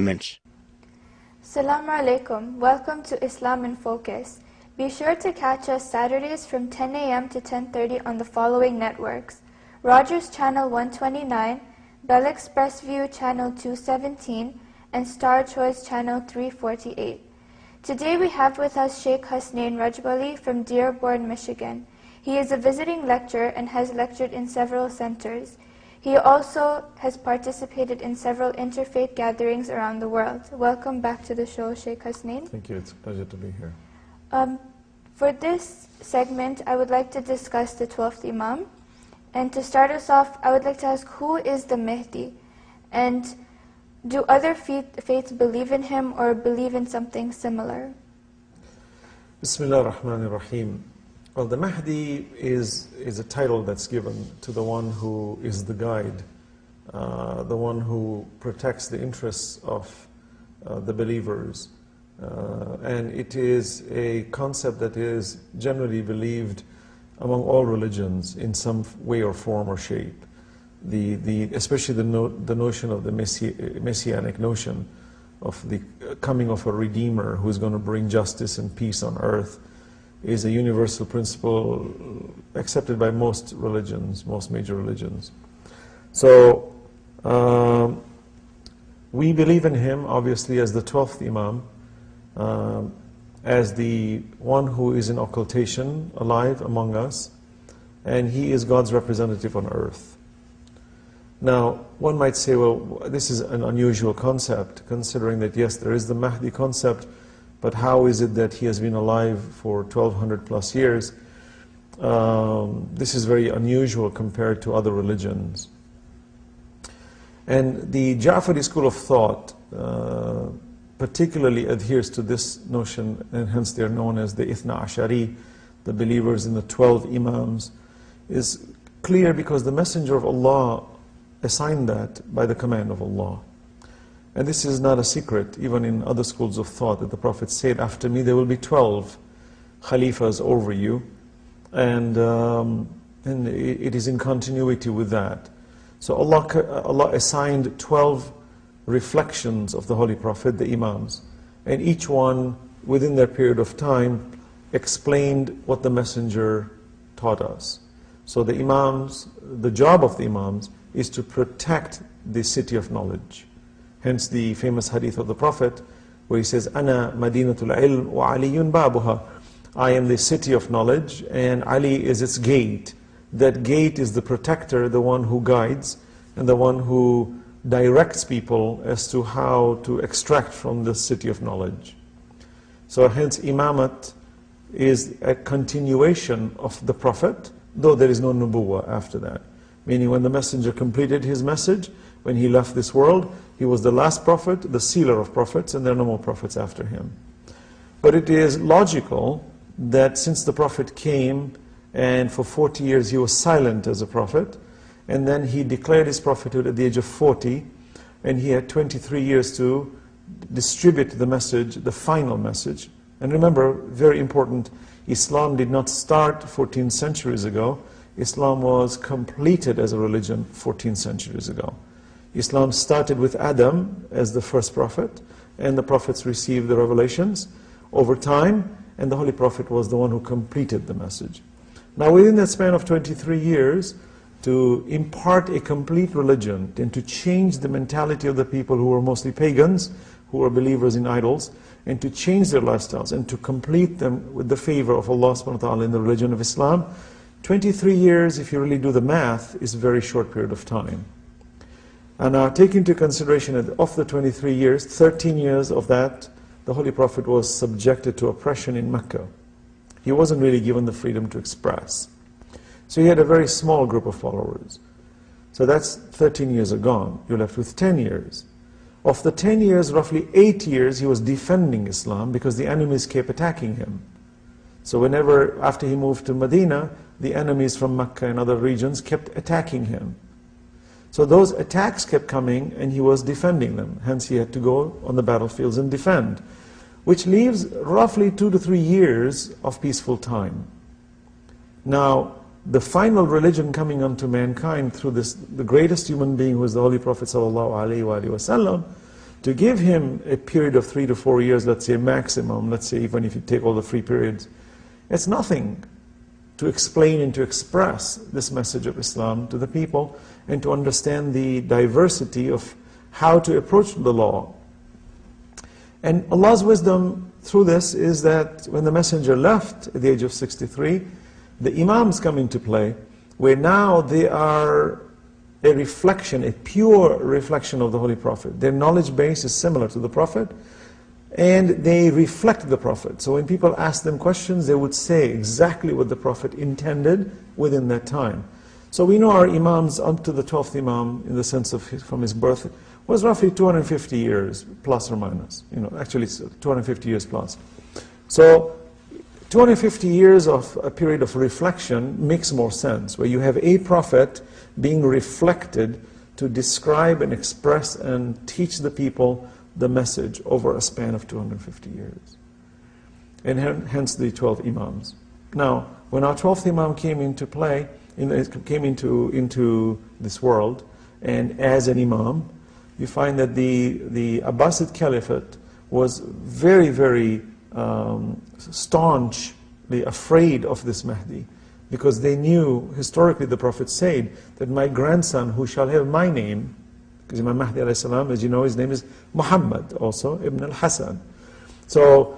elements. Assalamu alaikum. Welcome to Islam in Focus. Be sure to catch us Saturdays from 10 a.m. to 10:30 on the following networks: Rogers Channel 129, Bell Express View Channel 217, and Star Choice Channel 348. Today we have with us Sheikh Hassanain Rajabali from Dearborn, Michigan. He is a visiting lecturer and has lectured in several centers. He also has participated in several interfaith gatherings around the world. Welcome back to the show, Sheikh Hassanain. Thank you. It's a pleasure to be here. For this segment, I would like to discuss the 12th Imam. And to start us off, I would like to ask, who is the Mahdi? And do other faiths believe in him or believe in something similar? Bismillah ar-Rahman ar-Rahim. Well, the Mahdi is a title that's given to the one who is the guide, the one who protects the interests of the believers. And it is a concept that is generally believed among all religions in some way or form or shape. Especially the notion of the messianic notion of the coming of a Redeemer who is going to bring justice and peace on earth is a universal principle accepted by most religions, most major religions. So we believe in him obviously as the 12th Imam, as the one who is in occultation, alive among us, and he is God's representative on earth. Now, one might say, well, this is an unusual concept, considering that yes, there is the Mahdi concept, but how is it that he has been alive for 1200 plus years? This is very unusual compared to other religions. And the Ja'fari school of thought particularly adheres to this notion, and hence they are known as the Ithna Ashari, the believers in the 12 Imams, is clear because the Messenger of Allah assigned that by the command of Allah. And this is not a secret, even in other schools of thought, that the Prophet said, after me there will be 12 Khalifas over you, and it is in continuity with that. So Allah assigned 12 reflections of the Holy Prophet, the Imams, and each one, within their period of time, explained what the Messenger taught us. So the Imams, the job of the Imams is to protect the city of knowledge. Hence the famous hadith of the Prophet, where he says, "Ana madinatul ilm wa aliyun babuha." I am the city of knowledge, and Ali is its gate. That gate is the protector, the one who guides, and the one who directs people as to how to extract from the city of knowledge. So hence Imamat is a continuation of the Prophet, though there is no nubuwwah after that. Meaning when the Messenger completed his message, when he left this world, he was the last Prophet, the sealer of prophets, and there are no more prophets after him. But it is logical that since the Prophet came, and for 40 years he was silent as a Prophet, and then he declared his prophethood at the age of 40, and he had 23 years to distribute the message, the final message. And remember, very important, Islam did not start 14 centuries ago. Islam was completed as a religion 14 centuries ago. Islam started with Adam as the first prophet, and the prophets received the revelations over time, and the Holy Prophet was the one who completed the message. Now within that span of 23 years, to impart a complete religion and to change the mentality of the people who were mostly pagans, who were believers in idols, and to change their lifestyles and to complete them with the favor of Allah subhanahu wa ta'ala in the religion of Islam, 23 years, if you really do the math, is a very short period of time. And now take into consideration that of the 23 years, 13 years of that, the Holy Prophet was subjected to oppression in Mecca. He wasn't really given the freedom to express. So he had a very small group of followers. So that's 13 years are gone. You're left with 10 years. Of the 10 years, roughly 8 years, he was defending Islam because the enemies kept attacking him. So whenever, after he moved to Medina, the enemies from Mecca and other regions kept attacking him. So those attacks kept coming and he was defending them. Hence he had to go on the battlefields and defend. Which leaves roughly 2 to 3 years of peaceful time. Now, the final religion coming unto mankind through the greatest human being who is the Holy Prophet ﷺ, To give him a period of 3 to 4 years, let's say maximum, let's say even if you take all the free periods, it's nothing to explain and to express this message of Islam to the people and to understand the diversity of how to approach the law. And Allah's wisdom through this is that when the messenger left at the age of 63, the Imams come into play, where now they are a reflection, a pure reflection of the Holy Prophet. Their knowledge base is similar to the Prophet, and they reflect the Prophet. So when people ask them questions, they would say exactly what the Prophet intended within that time. So we know our Imams up to the 12th Imam, in the sense of from his birth, was roughly 250 years, plus or minus. Actually it's 250 years plus. So 250 years of a period of reflection makes more sense, where you have a Prophet being reflected to describe and express and teach the people the message over a span of 250 years. And hence the 12 Imams. Now, when our 12th Imam came into play, came into this world, and as an Imam, you find that the Abbasid Caliphate was very, very staunchly afraid of this Mahdi, because they knew, historically the Prophet said, that my grandson who shall have my name, because Imam Mahdi alayhi salam, as you know, his name is Muhammad, also Ibn al-Hasan. So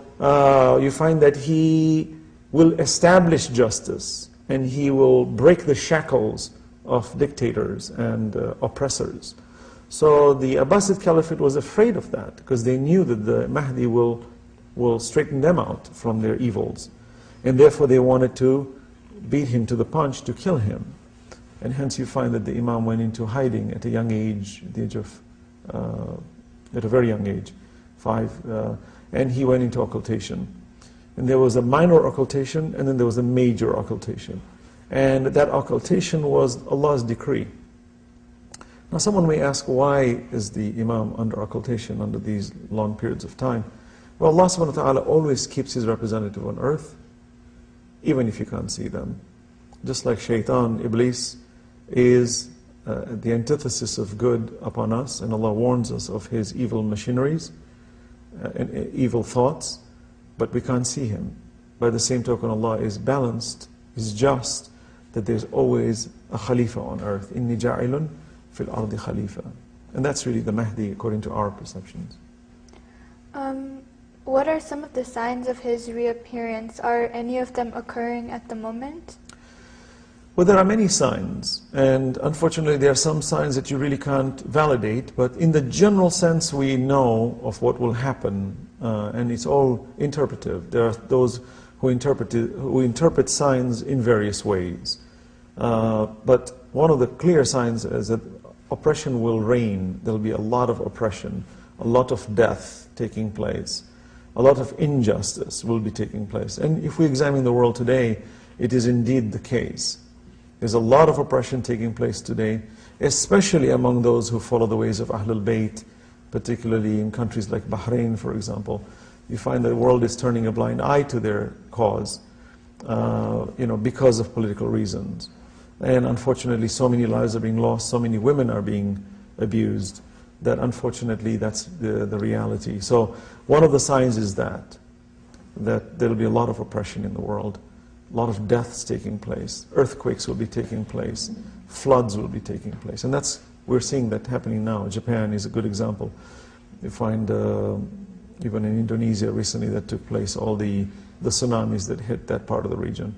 you find that he will establish justice, and he will break the shackles of dictators and oppressors. So the Abbasid Caliphate was afraid of that, because they knew that the Mahdi will straighten them out from their evils. And therefore they wanted to beat him to the punch, to kill him. And hence you find that the Imam went into hiding at a young age, at the age of, at a very young age, 5, and he went into occultation. And there was a minor occultation, and then there was a major occultation. And that occultation was Allah's decree. Now someone may ask, why is the Imam under occultation under these long periods of time? Well, Allah subhanahu wa ta'ala always keeps His representative on earth, even if you can't see them. Just like Shaitan, Iblis, is the antithesis of good upon us, and Allah warns us of his evil machineries and evil thoughts, but we can't see him. By the same token, Allah is balanced, is just, that there's always a Khalifa on earth. Inni ja'ilun fil ardi Khalifa. And that's really the Mahdi according to our perceptions. What are some of the signs of his reappearance? Are any of them occurring at the moment? Well, there are many signs, and unfortunately there are some signs that you really can't validate, but in the general sense we know of what will happen, and it's all interpretive. There are those who interpret signs in various ways. But one of the clear signs is that oppression will reign. There will be a lot of oppression, a lot of death taking place, a lot of injustice will be taking place. And if we examine the world today, it is indeed the case. There's a lot of oppression taking place today, especially among those who follow the ways of Ahlul Bayt, particularly in countries like Bahrain, for example. You find that the world is turning a blind eye to their cause, because of political reasons. And unfortunately, so many lives are being lost, so many women are being abused, that unfortunately that's the reality. So one of the signs is that there will be a lot of oppression in the world. A lot of deaths taking place, earthquakes will be taking place, floods will be taking place. And we're seeing that happening now. Japan is a good example. You find even in Indonesia recently that took place, all the tsunamis that hit that part of the region.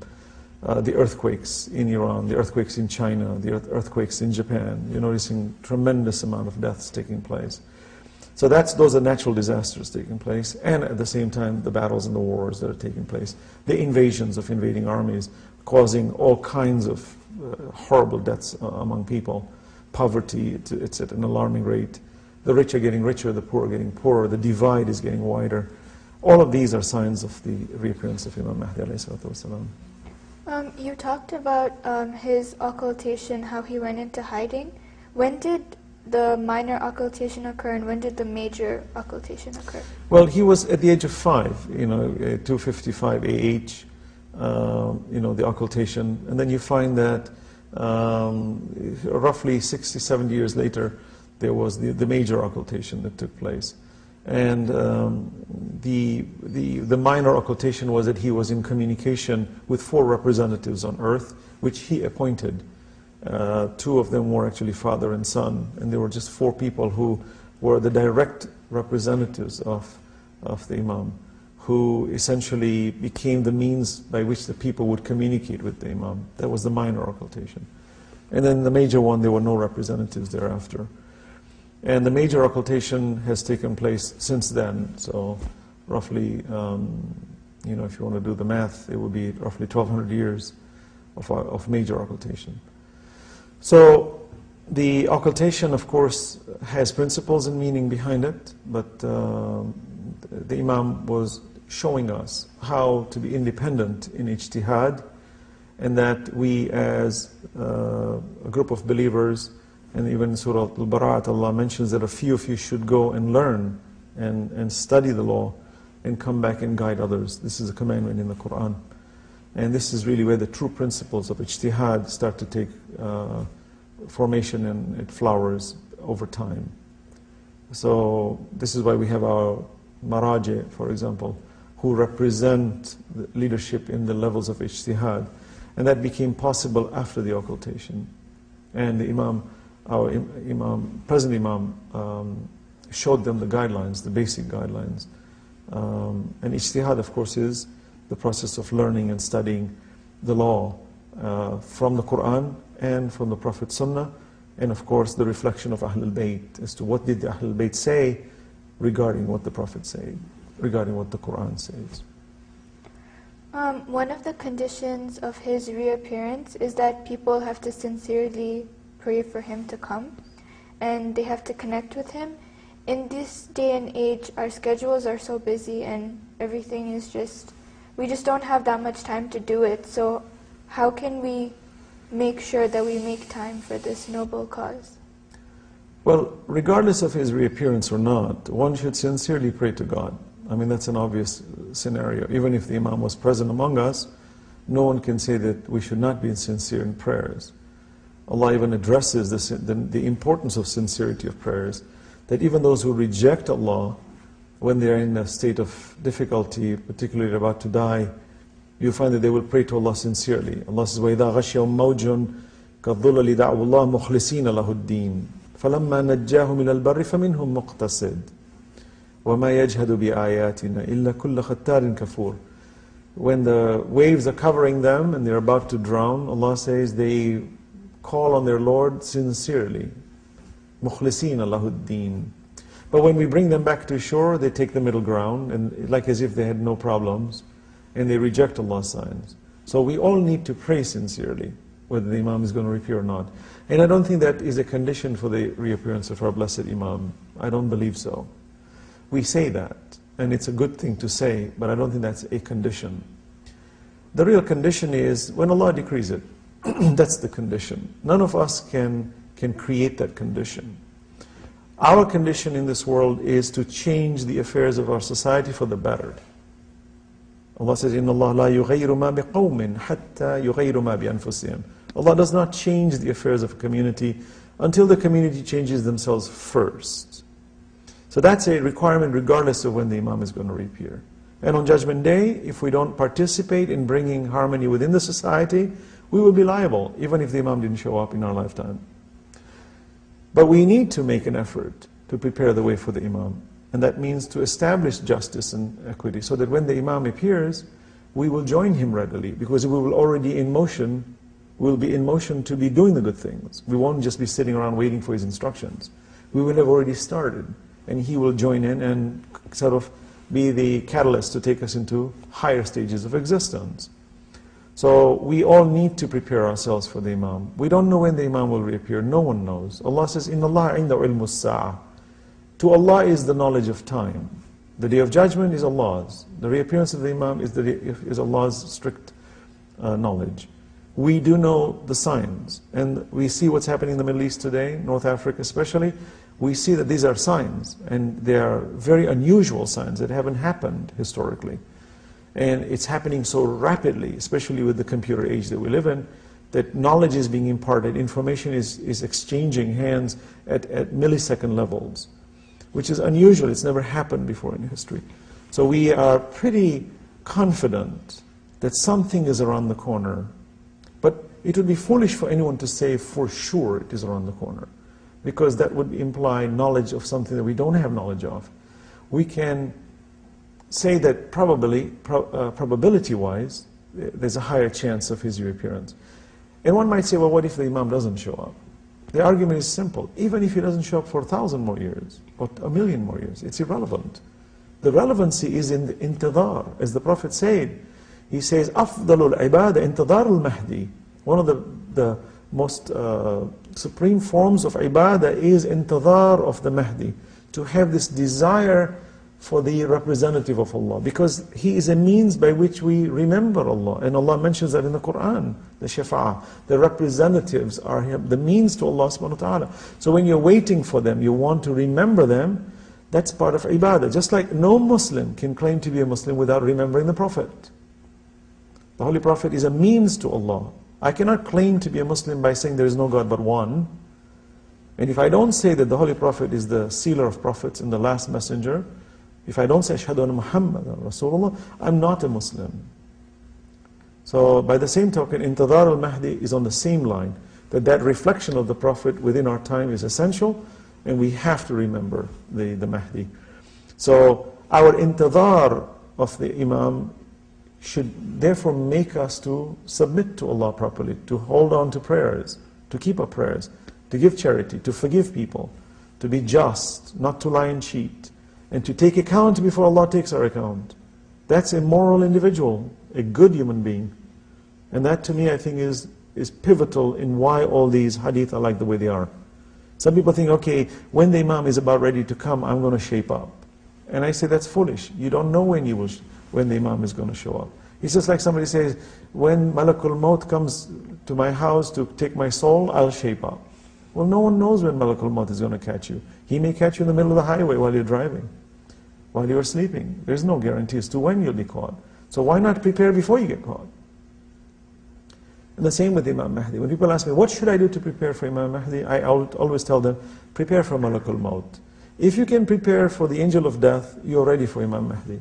The earthquakes in Iran, the earthquakes in China, the earthquakes in Japan. You're noticing tremendous amount of deaths taking place. So those are natural disasters taking place, and at the same time the battles and the wars that are taking place, the invasions of invading armies causing all kinds of horrible deaths among people, poverty, it's at an alarming rate, the rich are getting richer, the poor are getting poorer, the divide is getting wider. All of these are signs of the reappearance of Imam Mahdi alayhi salatu wasalam. You talked about his occultation, how he went into hiding. When did the minor occultation occur, and when did the major occultation occur? Well, he was at the age of 5, 255 AH, the occultation, and then you find that roughly 60, 70 years later, there was the major occultation that took place. And the minor occultation was that he was in communication with 4 representatives on earth, which he appointed. 2 of them were actually father and son, and there were just 4 people who were the direct representatives of the Imam, who essentially became the means by which the people would communicate with the Imam. That was the minor occultation. And then the major one, there were no representatives thereafter. And the major occultation has taken place since then. So roughly, if you want to do the math, it would be roughly 1,200 years of major occultation. So the occultation, of course, has principles and meaning behind it, but the Imam was showing us how to be independent in ijtihad, and that we as a group of believers, and even in Surah Al-Bara'at, Allah mentions that a few of you should go and learn and study the law and come back and guide others. This is a commandment in the Quran. And this is really where the true principles of ijtihad start to take formation, and it flowers over time. So this is why we have our maraji, for example, who represent the leadership in the levels of ijtihad. And that became possible after the occultation. And the Imam, our Imam, present Imam, showed them the guidelines, the basic guidelines. And ijtihad, of course, is the process of learning and studying the law from the Quran and from the Prophet's Sunnah, and of course the reflection of Ahlul Bayt as to what did the Ahlul Bayt say regarding what the Prophet said, regarding what the Quran says. One of the conditions of his reappearance is that people have to sincerely pray for him to come, and they have to connect with him. In this day and age, our schedules are so busy and everything is we just don't have that much time to do it. So how can we make sure that we make time for this noble cause? Well, regardless of his reappearance or not, one should sincerely pray to God. I mean, that's an obvious scenario. Even if the Imam was present among us, no one can say that we should not be sincere in prayers. Allah even addresses the importance of sincerity of prayers, that even those who reject Allah, when they are in a state of difficulty, particularly about to die, you find that they will pray to Allah sincerely. Allah says, وَإِذَا غَشْيَهُمْ مَوْجٌ كَالظُّلَلِ دَعْوُوا اللَّهَ مُخْلِصِينَ لَهُ الدِّينَ فَلَمَّا نَجَّاهُمْ إِلَى الْبَرِّ فَمِنْهُمْ مُقْتَصِدٌ وَمَا يَجْهَدُ بِآيَاتِنَا إِلَّا كُلَّ خَتَّارٍ كَفُورٍ. When the waves are covering them and they're about to drown, Allah says they call on their Lord sincerely. مُخْلِصِينَ لَهُ الدِّينَ. But when we bring them back to shore, they take the middle ground, and like as if they had no problems, and they reject Allah's signs. So we all need to pray sincerely, whether the Imam is going to reappear or not. And I don't think that is a condition for the reappearance of our blessed Imam. I don't believe so. We say that, and it's a good thing to say, but I don't think that's a condition. The real condition is when Allah decrees it. That's the condition. None of us can create that condition. Our condition in this world is to change the affairs of our society for the better. Allah says, إِنَّ اللَّهَ لَا يُغَيِّرُ مَا بِقَوْمٍ حَتَّى يُغَيِّرُ مَا بِأَنفُسِهِمْ. Allah does not change the affairs of a community until the community changes themselves first. So that's a requirement regardless of when the Imam is going to reappear. And on Judgment Day, if we don't participate in bringing harmony within the society, we will be liable, even if the Imam didn't show up in our lifetime. But we need to make an effort to prepare the way for the Imam. And that means to establish justice and equity, so that when the Imam appears, we will join him readily, because we will already in motion, we'll be in motion to be doing the good things. We won't just be sitting around waiting for his instructions. We will have already started, and he will join in and sort of be the catalyst to take us into higher stages of existence. So we all need to prepare ourselves for the Imam. We don't know when the Imam will reappear. No one knows. Allah says, إِنَّ اللَّهَ عِنْدَهُ عِلْمُ السَّاعَةِ. To Allah is the knowledge of time. The Day of Judgment is Allah's. The reappearance of the Imam is Allah's strict knowledge. We do know the signs, and we see what's happening in the Middle East today, North Africa especially. We see that these are signs, and they are very unusual signs that haven't happened historically. And it's happening so rapidly, especially with the computer age that we live in, that knowledge is being imparted, information is exchanging hands at millisecond levels, which is unusual. It's never happened before in history. So we are pretty confident that something is around the corner. But it would be foolish for anyone to say for sure it is around the corner, because that would imply knowledge of something that we don't have knowledge of. We can say that probability-wise, there's a higher chance of his reappearance. And one might say, well, what if the Imam doesn't show up? The argument is simple. Even if he doesn't show up for 1,000 more years, or 1,000,000 more years, it's irrelevant. The relevancy is in the intidar. As the Prophet said, he says, أفضل العبادة انتظار المهدي. One of the most supreme forms of ibadah is intidar of the Mahdi. To have this desire for the representative of Allah, because he is a means by which we remember Allah, and Allah mentions that in the Quran, the shafa'ah. The representatives are the means to Allah subhanahu wa ta'ala. So when you're waiting for them, you want to remember them, that's part of ibadah. Just like no Muslim can claim to be a Muslim without remembering the Prophet. The Holy Prophet is a means to Allah. I cannot claim to be a Muslim by saying there is no God but one. And if I don't say that the Holy Prophet is the sealer of prophets and the last messenger, if I don't say Ashhadu anna Muhammadan Rasulullah, I'm not a Muslim. So by the same token, Intidar al-Mahdi is on the same line, that reflection of the Prophet within our time is essential, and we have to remember the Mahdi. So our intidar of the Imam should therefore make us to submit to Allah properly, to hold on to prayers, to keep up prayers, to give charity, to forgive people, to be just, not to lie and cheat, and to take account before Allah takes our account. That's a moral individual, a good human being. And that to me I think is pivotal in why all these hadith are like the way they are. Some people think, okay, when the Imam is about ready to come, I'm going to shape up. And I say that's foolish. You don't know when the Imam is going to show up. It's just like somebody says, when Malakul Maut comes to my house to take my soul, I'll shape up. Well, no one knows when Malakul Maut is going to catch you. He may catch you in the middle of the highway while you're driving, while you're sleeping. There's no guarantee as to when you'll be caught. So why not prepare before you get caught? And the same with Imam Mahdi. When people ask me, what should I do to prepare for Imam Mahdi? I always tell them, prepare for Malakul Maut. If you can prepare for the angel of death, you're ready for Imam Mahdi.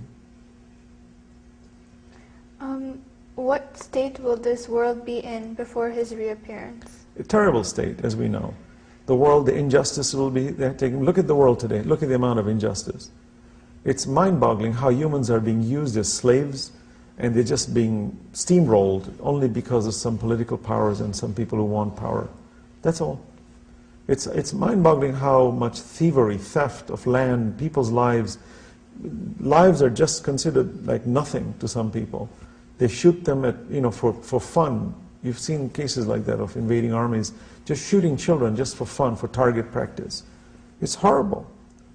What state will this world be in before his reappearance? A terrible state, as we know. The world, the injustice will be there. Look at the world today. Look at the amount of injustice. It's mind-boggling how humans are being used as slaves, and they're just being steamrolled only because of some political powers and some people who want power. That's all. It's mind-boggling how much thievery, theft of land, people's lives are just considered like nothing to some people. They shoot them for fun. You've seen cases like that of invading armies, just shooting children just for fun, for target practice. It's horrible.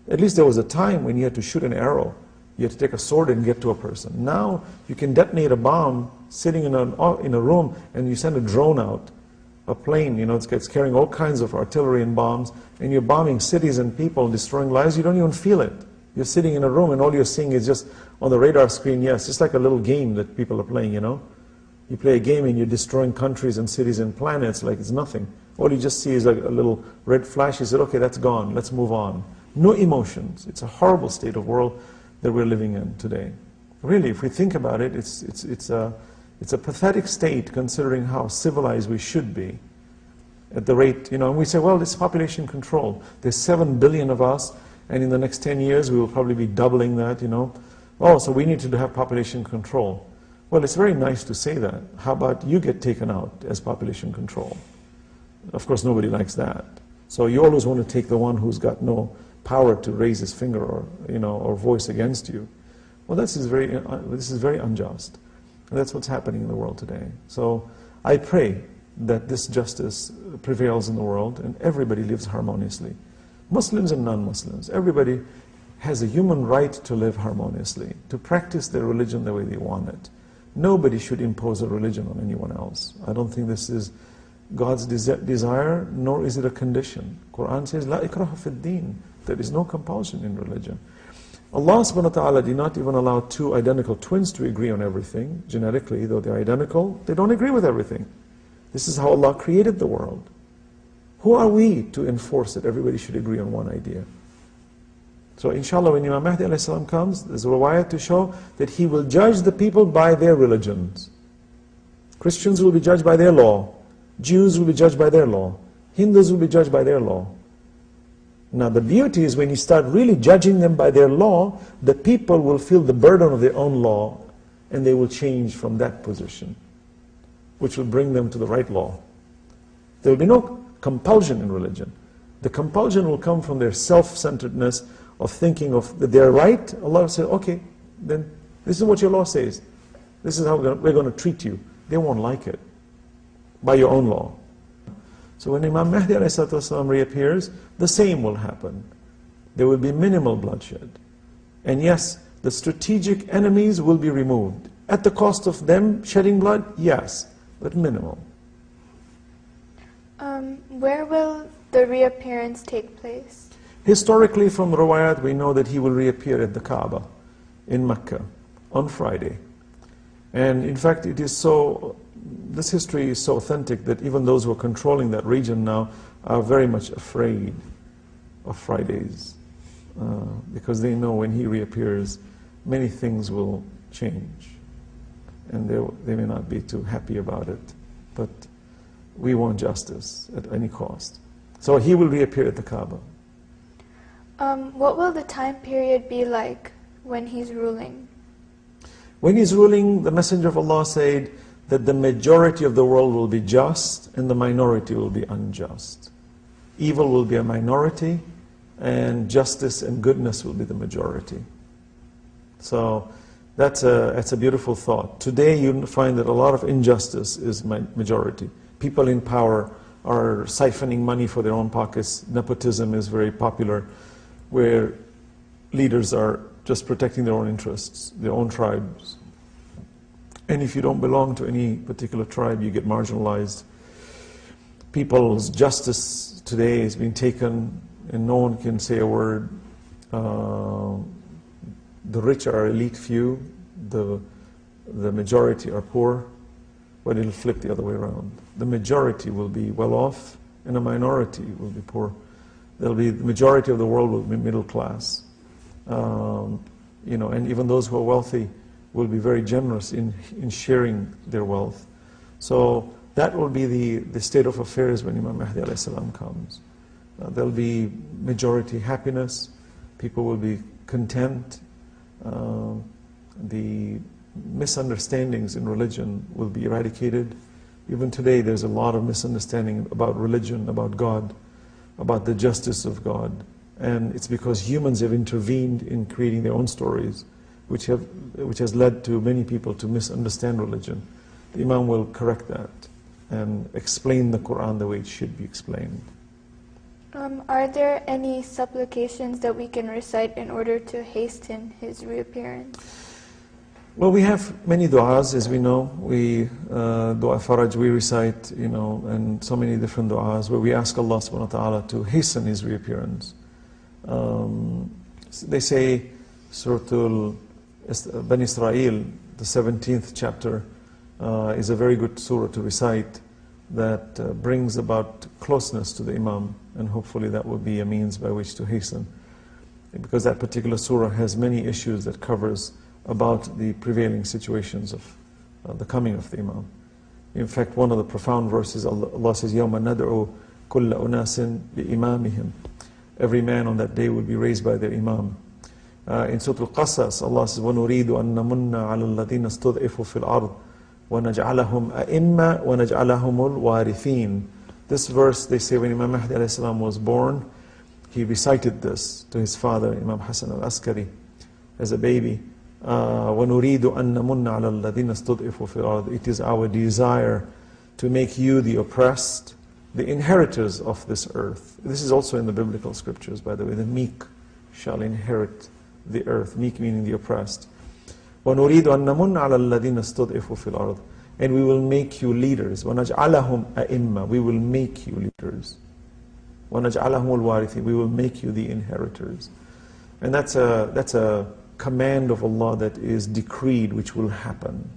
At least there was a time when you had to shoot an arrow. You had to take a sword and get to a person. Now you can detonate a bomb sitting in a room, and you send a drone out, a plane, it's carrying all kinds of artillery and bombs, and you're bombing cities and people, destroying lives. You don't even feel it. You're sitting in a room and all you're seeing is just on the radar screen, yes, just like a little game that people are playing, You play a game and you're destroying countries and cities and planets like it's nothing. All you just see is like a little red flash. You said, okay, that's gone, let's move on. No emotions. It's a horrible state of world that we're living in today. Really, if we think about it, it's a pathetic state considering how civilized we should be. At the rate, and we say, well, it's population control. There's 7 billion of us, and in the next 10 years we will probably be doubling that, Oh, so we need to have population control. Well, it's very nice to say that. How about you get taken out as population control? Of course, nobody likes that. So you always want to take the one who's got no power to raise his finger or voice against you. Well, this is very unjust. And that's what's happening in the world today. So I pray that this justice prevails in the world and everybody lives harmoniously. Muslims and non-Muslims, everybody has a human right to live harmoniously, to practice their religion the way they want it. Nobody should impose a religion on anyone else. I don't think this is God's desire, nor is it a condition. Quran says, La ikraha fid din. There is no compulsion in religion. Allah subhanahu wa ta'ala did not even allow two identical twins to agree on everything. Genetically, though they're identical, they don't agree with everything. This is how Allah created the world. Who are we to enforce that everybody should agree on one idea? So inshallah, when Imam Mahdi ﷺ comes, there's a riwayat to show that he will judge the people by their religions. Christians will be judged by their law. Jews will be judged by their law. Hindus will be judged by their law. Now the beauty is when you start really judging them by their law, the people will feel the burden of their own law and they will change from that position, which will bring them to the right law. There will be no compulsion in religion. The compulsion will come from their self-centeredness of thinking of that they're right. Allah will say, okay, then this is what your law says. This is how we're going to treat you. They won't like it by your own law. So when Imam Mahdi ﷺ reappears, the same will happen. There will be minimal bloodshed. And yes, the strategic enemies will be removed. At the cost of them shedding blood, yes, but minimal. Where will the reappearance take place? Historically, from riwayat, we know that he will reappear at the Kaaba in Mecca on Friday. And in fact, it is so, this history is so authentic that even those who are controlling that region now are very much afraid of Fridays. Because they know when he reappears, many things will change. And they may not be too happy about it. But we want justice at any cost. So he will reappear at the Kaaba. What will the time period be like when he's ruling? When he's ruling, the Messenger of Allah said that the majority of the world will be just and the minority will be unjust. Evil will be a minority and justice and goodness will be the majority. So that's a beautiful thought. Today you find that a lot of injustice is majority. People in power are siphoning money for their own pockets. Nepotism is very popular, where leaders are just protecting their own interests, their own tribes. And if you don't belong to any particular tribe, you get marginalized. People's justice today is being taken and no one can say a word. The rich are elite few, the majority are poor, but it'll flip the other way around. The majority will be well off and a minority will be poor. There'll be, the majority of the world will be middle class. And even those who are wealthy will be very generous in sharing their wealth. So that will be the state of affairs when Imam Mahdi ﷺ comes. There'll be majority happiness, people will be content, the misunderstandings in religion will be eradicated. Even today there's a lot of misunderstanding about religion, about God, about the justice of God. And it's because humans have intervened in creating their own stories, which has led to many people to misunderstand religion. The Imam will correct that and explain the Quran the way it should be explained. Are there any supplications that we can recite in order to hasten his reappearance? Well, we have many du'as, as we know. Du'a Faraj we recite, and so many different du'as where we ask Allah subhanahu wa ta'ala to hasten his reappearance. They say Surah Bani Israel, the 17th chapter, is a very good surah to recite that brings about closeness to the Imam, and hopefully that will be a means by which to hasten. Because that particular surah has many issues that covers about the prevailing situations of the coming of the Imam. In fact, one of the profound verses, Allah says, يَوْمَ نَدْعُو كُلَّ أُنَاسٍ بِإِمَامِهِمْ. Every man on that day will be raised by their Imam. In Surah Al-Qasas, Allah says, وَنُرِيدُ أَن نَمُنَّ عَلَى الَّذِينَ اسْتُضْعِفُوا فِي الْأَرْضِ وَنَجْعَلَهُمْ أَئِمَّةً وَنَجْعَلَهُمُ الْوَارِثِينَ. This verse, they say, when Imam Mahdi ﷺ was born, he recited this to his father, Imam Hassanain Rajabali, as a baby. وَنُرِيدُ أَن نَمُنَّ عَلَى الَّذِينَ اسْتُضْعِفُوا فِي الْأَرْضِ. It is our desire to make you the oppressed, the inheritors of this earth. This is also in the biblical scriptures, by the way. The meek shall inherit the earth. Meek meaning the oppressed. وَنُرِيدُ أَن نَمُنَّ عَلَى الَّذِينَ اسْتُضْعِفُوا فِي الْأَرْضِ. And we will make you leaders. وَنَجْعَلَهُمْ أَئِمَّةً. We will make you leaders. وَنَجْعَلَهُمُ الْوَارِثِينَ. We will make you the inheritors. And that's a command of Allah that is decreed, which will happen.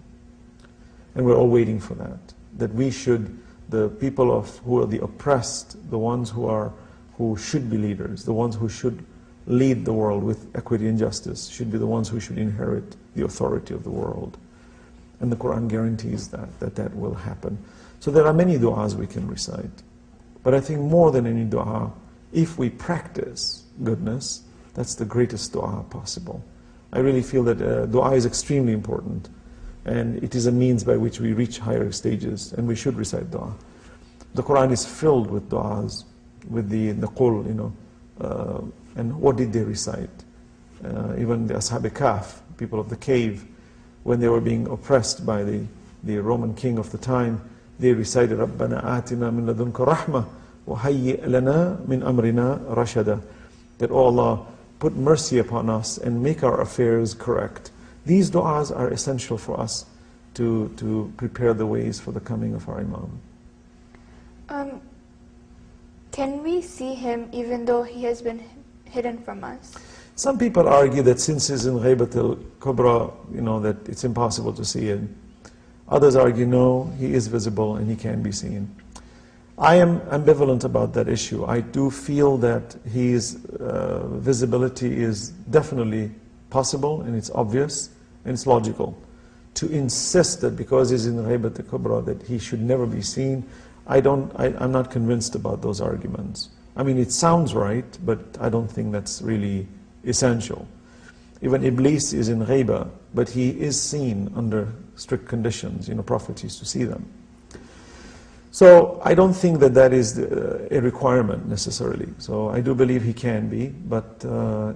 And we're all waiting for that. That we should the people who are the oppressed, the ones who should be leaders, the ones who should lead the world with equity and justice, should be the ones who should inherit the authority of the world. And the Quran guarantees that will happen. So there are many du'as we can recite. But I think more than any du'a, if we practice goodness, that's the greatest du'a possible. I really feel that du'a is extremely important. And it is a means by which we reach higher stages, and we should recite du'a. The Quran is filled with du'as, with the qul, and what did they recite? Even the Ashab Kahf, people of the cave, when they were being oppressed by the Roman king of the time, they recited رَبَّنَا آتِنَا مِن لَدُنْكَ رَحْمَةً وَهَيِّئْ لَنَا مِنْ أَمْرِنَا رَشَدًا. That, oh Allah, put mercy upon us and make our affairs correct. These du'as are essential for us to prepare the ways for the coming of our Imam. Can we see him even though he has been hidden from us? Some people argue that since he's in Ghaibat al-Kubra, that it's impossible to see him. Others argue, no, he is visible and he can be seen. I am ambivalent about that issue. I do feel that his visibility is definitely possible, and it's obvious, and it's logical. To insist that because he's in Ghaibat al-Kubra that he should never be seen, I'm not convinced about those arguments. I mean, it sounds right, but I don't think that's really essential. Even Iblis is in Ghaiba, but he is seen under strict conditions. Prophets used to see them. So I don't think that is a requirement necessarily. So I do believe he can be, but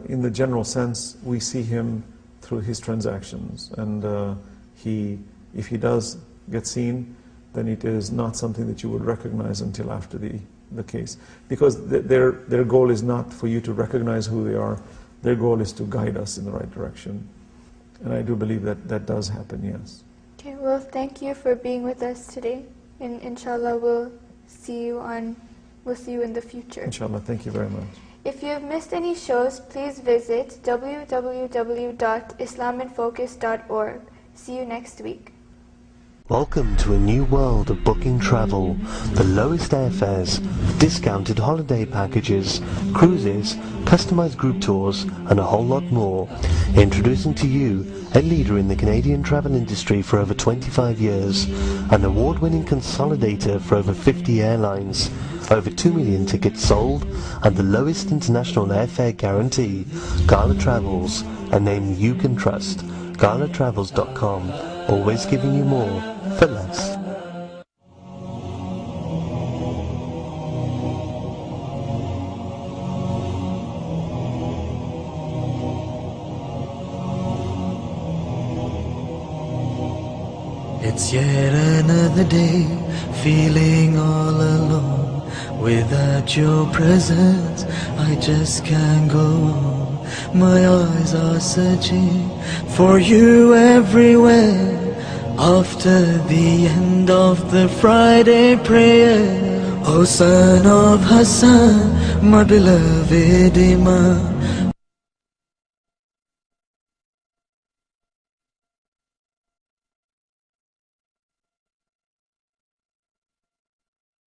in the general sense, we see him through his transactions. And if he does get seen, then it is not something that you would recognize until after the case. Because their goal is not for you to recognize who they are. Their goal is to guide us in the right direction. And I do believe that does happen, yes. Okay, well, thank you for being with us today. And inshallah, we'll see you in the future. Inshallah, thank you very much. If you have missed any shows, please visit www.islaminfocus.org. See you next week. Welcome to a new world of booking travel. The lowest airfares, discounted holiday packages, cruises, customized group tours, and a whole lot more. Introducing to you a leader in the Canadian travel industry for over 25 years, an award-winning consolidator for over 50 airlines, over 2 million tickets sold, and the lowest international airfare guarantee. Gala Travels, a name you can trust. GalaTravels.com, always giving you more for less. It's yet another day, feeling all alone. Without your presence, I just can't go on. My eyes are searching for you everywhere. After the end of the Friday prayer, O son of Hassan, my beloved Imam,